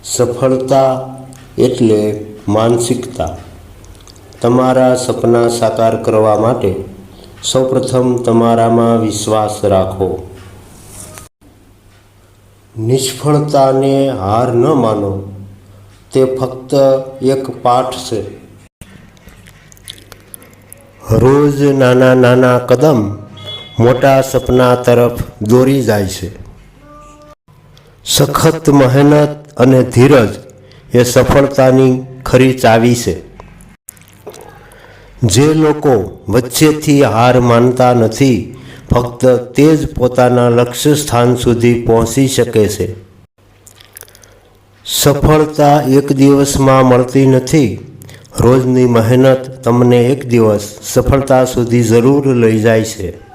સફળતા એટલે માનસિકતા. તમારા સપના સાકાર કરવા માટે સૌપ્રથમ તમારામાં વિશ્વાસ રાખો. નિષ્ફળતાને હાર ન માનો, તે ફક્ત એક પાઠ છે. રોજ નાના નાના કદમ મોટા સપના તરફ દોરી જાય છે. સખત મહેનત અને ધીરજ એ સફળતાની ખરી ચાવી છે. જે લોકો વચ્ચેથી હાર માનતા નથી, ફક્ત તે જ પોતાના લક્ષ્ય સ્થાન સુધી પહોંચી શકે છે. સફળતા એક દિવસમાં મળતી નથી. રોજની મહેનત તમને એક દિવસ સફળતા સુધી જરૂર લઈ જાય છે.